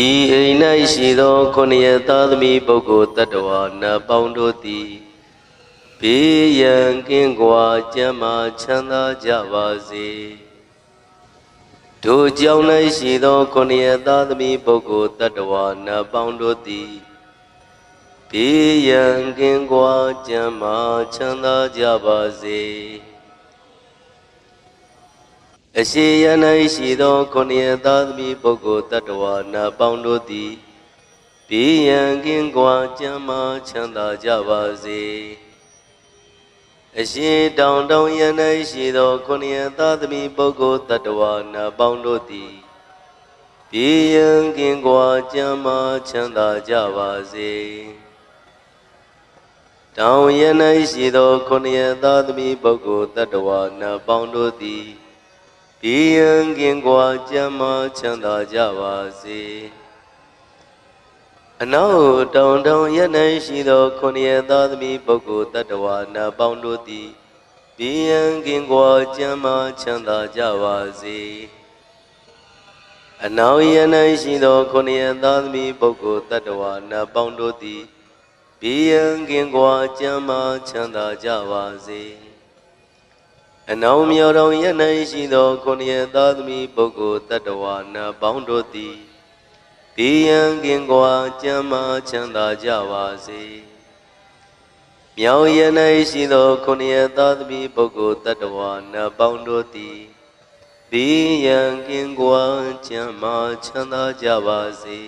ဤအိမ်၌ရှိသောခொနည်းသားသမီးပုဂ္ဂိုလ်တ attva နတ်ပေါင်းတို့သည်ဘေးရန်ကင်းကွာကျန်းမာချမ်းသာကြပါစေတို့ကြောင့်၌ရှိသောခொနည်းသားသမီးပုဂ္ဂိုလ်တ attva နတ်ပေါင်းတို့သည်ဘေးရန်ကင်းကွာကျန်းမာချမ်းသာကြပါစေအရှိယ၌ရှိသောခொနည်းသားသမီးပုဂ္ဂိုလ်တ attva နတ်ပေါင်းတို့သည်ဘေးရန်ကင်းကွာကျန်းမာချမ်းသာကြပါစေအရှိတောင်တောင်ယ၌ရှိသောခொနည်းသားသမီးပုဂ္ဂိုလ်တ attva နတ်ပေါင်းတို့သည်ဘေးရန်ကင်းကွာကျန်းမာချမ်းသာကြပါစေတောင်ယ၌ရှိသောခொနည်းသားသမီးပုဂ္ဂိုလ်တ attva နတ်ပေါင်းတို့သည်ဘေးရန်ကင်းကွာကျန်းမာချမ်းသာကြပါစေအနောက်တောင်တောင်ယ၌ရှိသောခொနည်းသားသမီးပုဂ္ဂိုလ်တ attva နတ်ပေါင်းတို့သည်ဘေးရန်ကင်းကွာကျန်းမာချမ်းသာကြပါစေအနောက်ယ၌ရှိသောခொနည်းသားသမီးပုဂ္ဂိုလ်တ attva နတ်ပေါင်းတို့သည်ဘေးရန်ကင်းကွာကျန်းမာချမ်းသာကြပါစေအနောက်မြောက်တောင်ယ၌ရှိသောခொနည်းသားသမီးပုဂ္ဂိုလ်တ attva နတ်ပေါင်းတို့သည်ဘေးရန်ကင်းကွာကျန်းမာချမ်းသာကြပါစေမြောက်ယ၌ရှိသောခொနည်းသားသမီးပုဂ္ဂိုလ်တ attva နတ်ပေါင်းတို့သည်ဘေးရန်ကင်းကွာကျန်းမာချမ်းသာကြပါစေ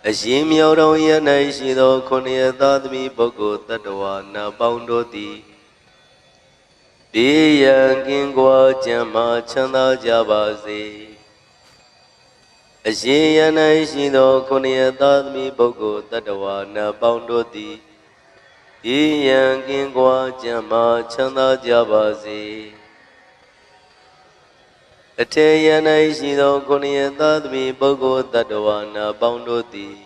အရှင်မြောက်တောင်ယ၌ရှိသောခொနည်းသားသမီးပုဂ္ဂိုလ်တ attva နတ်ပေါင်းတို့သည်ဘေးရန်ကင်းကွာကျန်းမာချမ်းသာကြပါစေအရှင်ယ၌ရှိသောခொနည်းသားသမီးပုဂ္ဂိုလ်တ attva နတ်ပေါင်းတို့သည်ဘေးရန်ကင်းကွာကျန်းမာချမ်းသာကြပါစေအထေယ၌ရှိသောခொနည်းသားသမီးပုဂ္ဂိုလ်တ attva နတ်ပေါင်းတို့သည်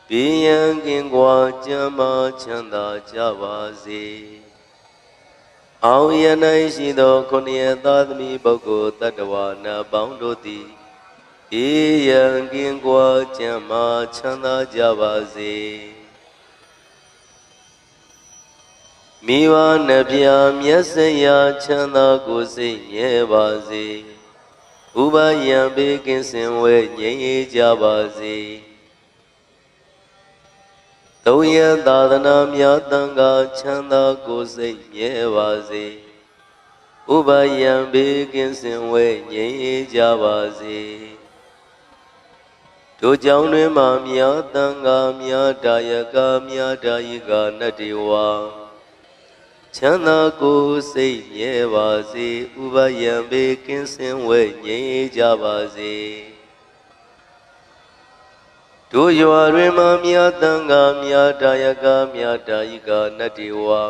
ဘေးရန်ကင်းကွာကျန်းမာချမ်းသာကြပါစေအောင်ယ၌ရှိသောခொနည်းသားသမီးပုဂ္ဂိုလ်တ attva နတ်ပေါင်းတို့သည်ဘေးရန်ကင်းကွာကျန်းမာချမ်းသာကြပါစေမိဘနှဖျားမျက်စိရာချမ်းသာကိုယ်စိတ်မြဲပါစေဥပယံဘေးကင်းစင်ဝဲငြိမ်းအေးကြပါစေသုံးရသာသနာမြတ်တန်ခါချမ်းသာကိုယ်စိတ်မြဲပါစေဥပယံဘေးကင်းစင်ဝဲငြိမ်းအေးကြပါစေတို့ကြောင့်တွင်မှမြတ်တန်ခါမြတ်တာယကမြတ်တာယကနတ္တိဝါချမ်းသာကိုယ်စိတ်မြဲပါစေဥပယံဘေးကင်းစင်ဝဲငြိမ်းအေးကြပါစေတို့ရွာတွင်မှမြတ်တန်ခါမြတ်တာယကမြတ်တာယကနတ္တိဝါ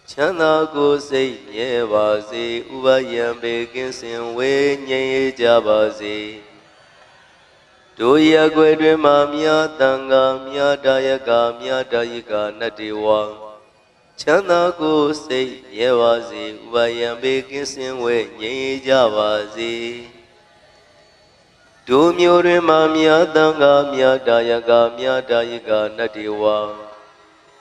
ချမ်းသာကိုယ်စိတ်မြဲပါစေဥပယံဘေးကင်းစင်ဝဲငြိမ်းအေးကြပါစေတို့ရက်ွယ်တွင်မှမြတ်တန်ခါမြတ်တာယကမြတ်တာယကနတ္တိဝါချမ်းသာကိုယ်စိတ်မြဲပါစေဥပယံဘေးကင်းစင်ဝဲငြိမ်းအေးကြပါစေတို့မျိုးတွင်မှမြတ်တန်ခါမြတ်တာယကမြတ်တာယကနတ္တိဝါ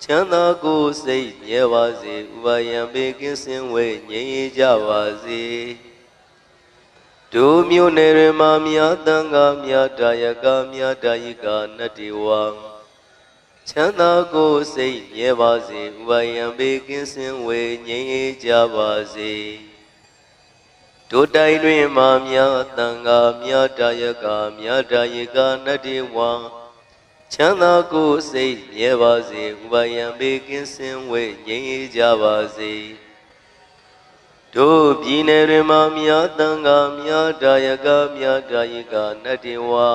ချမ်းသာကိုယ်စိတ်မြဲပါစေဥပယံဘေးကင်းစင်ဝဲငြိမ်းအေးကြပါစေတို့မျိုးနယ်တွင်မှမြတ်တန်ခါမြတ်တာယကမြတ်တာယကနတ္တိဝါချမ်းသာကိုယ်စိတ်မြဲပါစေဥပယံဘေးကင်းစင်ဝဲငြိမ်းအေးကြပါစေတို့တိုင်းတွင်မှမြတ်တန်ခါမြတ်တာယကမြတ်တာယကနတ္တိဝါချမ်းသာကိုယ်စိတ်မြဲပါစေဥပယံဘေးကင်းစင်ဝဲငြိမ်းအေးကြပါစေတို့ပြည်နယ်တွင်မှမြတ်တန်ခါမြတ်တာယကမြတ်တာယကနတ္တိဝါ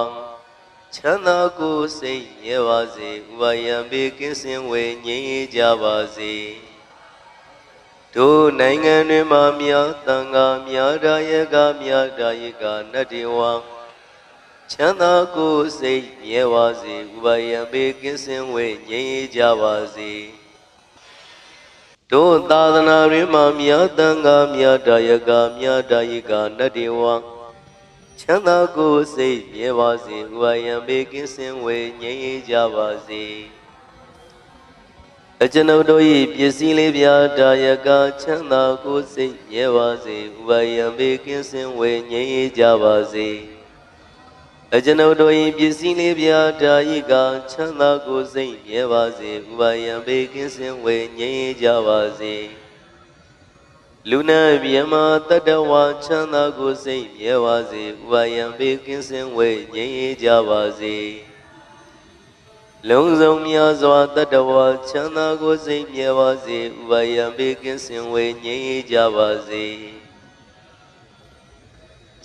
ချမ်းသာကိုယ်စိတ်မြဲပါစေဥပယံဘေးကင်းစင်ဝဲငြိမ်းအေးကြပါစေတို့နိုင်ငံတွင်မှမြတ်တန်ခါမြတ်တာယကမြတ်တာယကနတ္တိဝါချမ်းသာကိုယ်စိတ်မြဲပါစေဥပယံဘေးကင်းစင်ဝဲငြိမ်းအေးကြပါစေတို့သာသနာတွင်မှမြတ်တန်ခါမြတ်တာယကမြတ်တာယကနတ္တိဝါ ချမ်းသာကိုယ်စိတ်မြဲပါစေဥပါယံဘေကင်းစင်ဝေငြိမ်းအေးကြပါစေအကျွန်ုပ်တို့၏ပစ္စည်းလေးပြာတာယကချမ်းသာကိုယ်စိတ်မြဲပါစေဥပါယံဘေကင်းစင်ဝေငြိမ်းအေးကြပါစေအကျွန်ုပ်တို့၏ပစ္စည်းလေးပြာတာယကချမ်းသာကိုယ်စိတ်မြဲပါစေဥပါယံဘေကင်းစင်ဝေငြိမ်းအေးကြပါစေလူနာမြမတတဝါချမ်းသာကိုယ်စိတ်မြဲပါစေဥပါယံဘေကင်းစင်ဝေငြိမ်းအေးကြပါစေလုံးစုံများစွာတတဝါချမ်းသာကိုယ်စိတ်မြဲပါစေဥပါယံဘေကင်းစင်ဝေငြိမ်းအေးကြပါစေ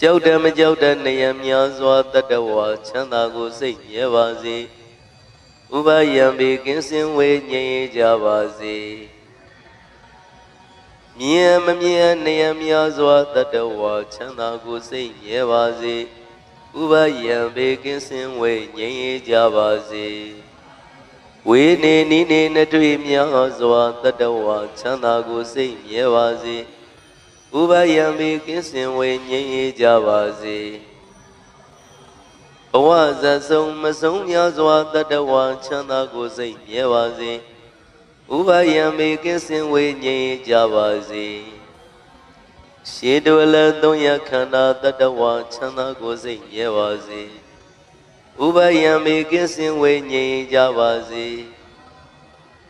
ကြောက်တယ်မကြောက်တဲ့နေရများစွာတတဝါချမ်းသာကိုယ်စိတ်မြဲပါစေဥပါယံဘေကင်းစင်ဝေငြိမ်းအေးကြပါစေမြင်မမြင်နေရများစွာတတဝါချမ်းသာကိုယ်စိတ်မြဲပါစေဥပါယံဘေကင်းစင်ဝေငြိမ်းအေးကြပါစေဝေနေနိနေနှတွေ့များစွာတတဝါချမ်းသာကိုယ်စိတ်မြဲပါစေဥပါယံဘေကင်းစင်ဝေငြိမ်းအေးကြပါစေဘဝဇတ်ဆုံးမဆုံးများစွာတတဝါချမ်းသာကိုယ်စိတ်မြဲပါစေဥပါယံဘေကင်းစင်ဝေငြိမ်းအေးကြပါစေရှေတုလသုံးရခန္ဓာတတဝါချမ်းသာကိုယ်စိတ်မြဲပါစေဥပါယံဘေကင်းစင်ဝေငြိမ်းအေးကြပါစေ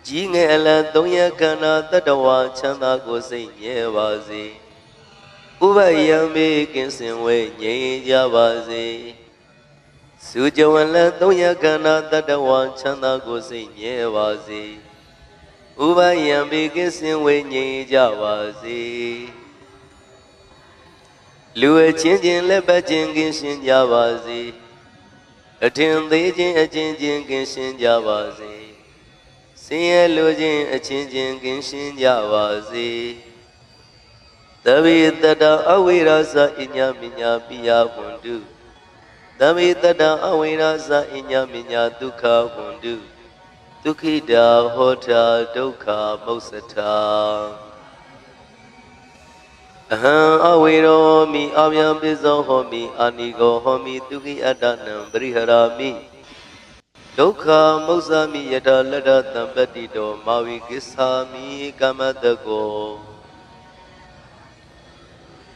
ကြီးငယ်အလတ်သုံးရခန္ဓာတတဝါချမ်းသာကိုယ်စိတ်မြဲပါစေဥပါယံဘေကင်းစင်ဝေငြိမ်းအေးကြပါစေစုကြဝလတ်သုံးရခန္ဓာတတဝါချမ်းသာကိုယ်စိတ်မြဲပါစေဥပါယံဘေကင်းစင်ဝေငြိမ်းအေးကြပါစေလူအချင်းချင်းလက်ပတ်ချင်းကင်းရှင်းကြပါစေအထင်သေးခြင်းအချင်းချင်းကင်းရှင်းကြပါစေဆင်းရဲလိုခြင်းအချင်းချင်းကင်းရှင်းကြပါစေသဗ္ဗေတတအဝိရာဇအညမညာပိယဝန္တုသဗ္ဗေတတအဝိရာဇအညမညာဒုက္ခဝန္တုဒုက္ခိတာဟောတာဒုက္ခမုစ္စတာအဟံအဝေရောမိအဗျံပိဇောဟောမိအာနိကောဟောမိဒုက္ခိအတ္တနံပရိဟရာမိဒုက္ခမုစ္ဆာမိယတလတ္တသံပတ္တိတောမာဝိကိစ္ဆာမိကမ္မတကော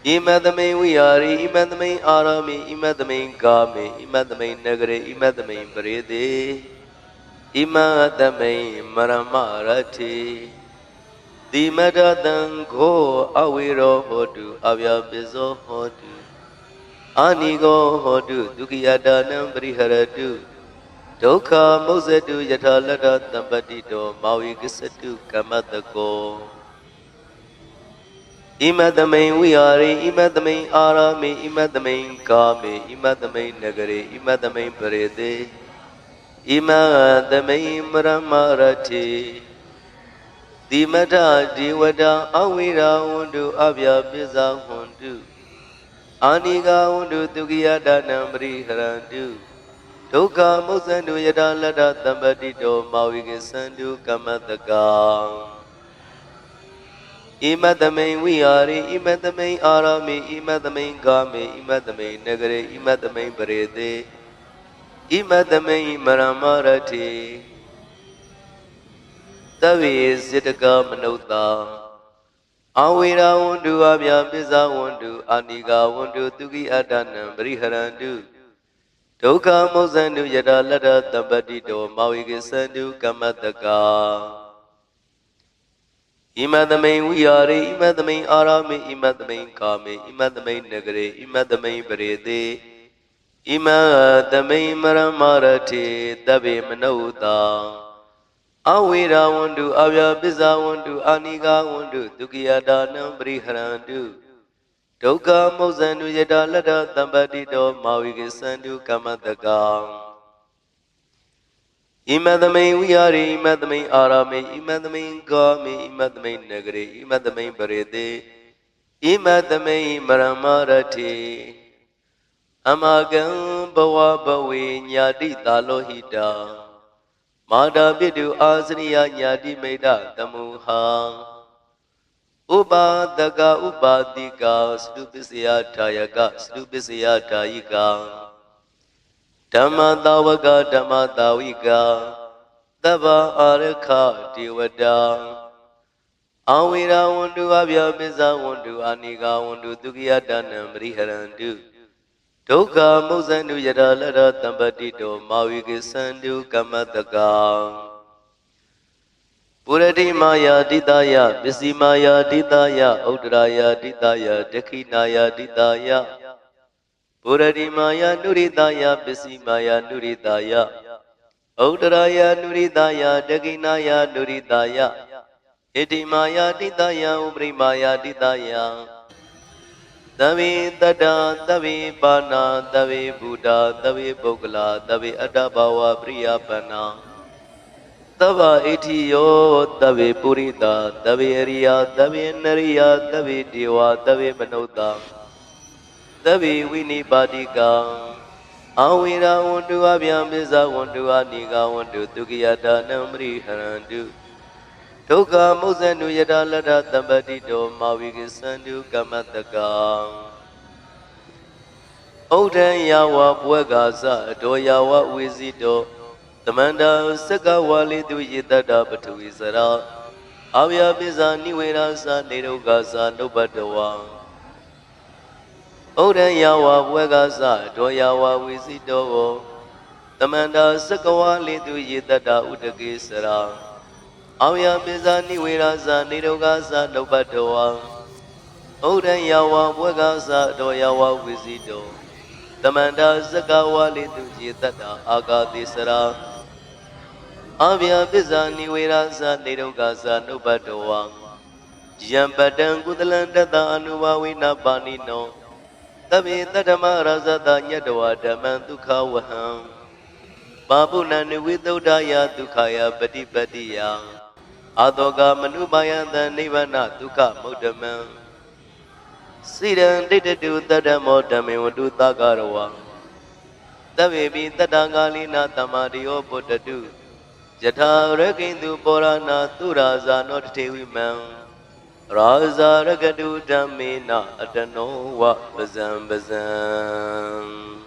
ဣမတမိန်ဝိဟာရိဣမတမိန်အာရမိဣမတမိန်ကာမေဣမတမိန်နဂရေဣမတမိန်ပရိသေဣမတမိန်မရမရတိတိမတတံခောအဝေရောဟောတုအဗျာပိဇောဟောတုအာနိကောဟောတုဒုက္ခိယတာနံပရိဟရတုဒုက္ခမုစ္ဆတုယထာလတ္တသံပတ္တိတောမာဝိကစ္စတုကမ္မတကောဣမတမိန်ဝိဟာရိဣမတမိန်အာရမေဣမတမိန်ကာမေဣမတမိန်နဂရေဣမတမိန်ပရိသေဣမတမိန်မရမရတိတိမထဒေဝတာအဝိရာဝန္တုအဗျာပိဇာဝန္တုအာနိကာဝန္တုဒုက္ခိယတာနံပရိဟရန္တုဒုက္ခမုစ္ဆန္တုယထာလတ္တသံပတ္တိတောမာဝိကိစ္ဆန္တုကမ္မတကံဣမတမိန်ဝိဟာရိဣမတမိန်အာရမေဣမတမိန်ကာမေဣမတမိန်နဂရေဣမတမိန်ပရိသေဣမတမိန်မရမရတိသဗ္ဗေစေတကမနုဿာအဝေရာဝန္တုအဗျာပိဇာဝန္တုအာနိကာဝန္တုဒုက္ခိအတ္တနံပရိဟရန္တုဒုက္ခမုစ္ဆန္တုယထာလတ္တသံပတ္တိတောမာဝိကိစ္ဆန္တုကမ္မတကာဣမတမိန်ဝိဟာရိဣမတမိန်အာရမေဣမတမိန်ကာမေဣမတမိန်နဂရေဣမတမိန်ပရိသေဣမတမိန်မရမရတိသဗ္ဗေမနုဿာအဝေရာဝန္တုအဗျာပိဇာဝန္တုအာနိကာဝန္တုဒုက္ခိယတာနံပရိဟရန္တုဒုက္ခမုစ္ဆန္တုယထာလတ္တသံပတ္တိတောမာဝိကိစ္ဆန္တုကမ္မတကံဣမတမိန်ဝိဟာရိဣမတမိန်အာရမေဣမတမိန်ကာမေဣမတမိန်နဂရေဣမတမိန်ပရိသေဣမတမိန်မရမရတိအမကံဘဝဘဝေညာတိတာလောဟိတာမာတာပိတုအာစရိယညာတိမိတ္တတမုဟာ Upadaka upadika Slupisiya Thayaka Slupisiya Thayika Dhammadawaka Dhammadawika Tava Arakha Devada Awira Wundu Abhyabisa Wundu Anika Wundu Dukyadanam Riharandu Dukha Musandu Yadalada Tambadito Mavikisandu Kamataka Purati Maya Ditaya, Visimaya Ditaya, Udraya Ditaya, Dekhinaya Ditaya Purati Maya Nuridaya, Visimaya Nuridaya Udraya Nuridaya, Dekhinaya Nuridaya Itimaya Ditaya, Ubrimaya Ditaya Davi Tada, Davi Bana, Davi Buddha, Davi Bogla, Davi Adabawa Priyapana Tava Itiyo, Tavi Purita, Tavi Ariya, Tavi Nariya, Tavi Diwa, Tavi Manoda, Tavi Winibadika, Awira Wundu Abhyambisa Wundu Anika Wundu Dukiyata Namri Harandu, Toka Musandu Yada Lada Tambadito Mavikisandu Kamataka, Oden Yawa Pwagasa, Doyawa Wizito, Tamanda Sakawali Dujitata Patuisara Avya Biza Niwirasa Nirugasa Nubatawa Oden Yawa Wegasa Doyawa Wisito Tamanda Sakawali Dujitata Utakisara Avya Biza Niwirasa Nirugasa Nubatawa Oden Yawa Wegasa Doyawa Wisito Tamanda Sakawali Dujitata Agatisara Avya Bizani Virasa Nirugasa Nubatowa Jampatan Kudalandata Anuvawina Banino Tavi Tatama Razata Nyadawa Damanduka Waham Babunani Vidodaya Dukaya Patipatiya Adoga Manubaya Nivana Duka Mudaman Sidan Ditadu Tadamo Damiwadu Tagarawa Tavi Tadangalina Tamadio Potadu Jatha Rakindu Purana Turaza Not Teviman Raza Ragadu Damina Atano Wa Bazam Bazam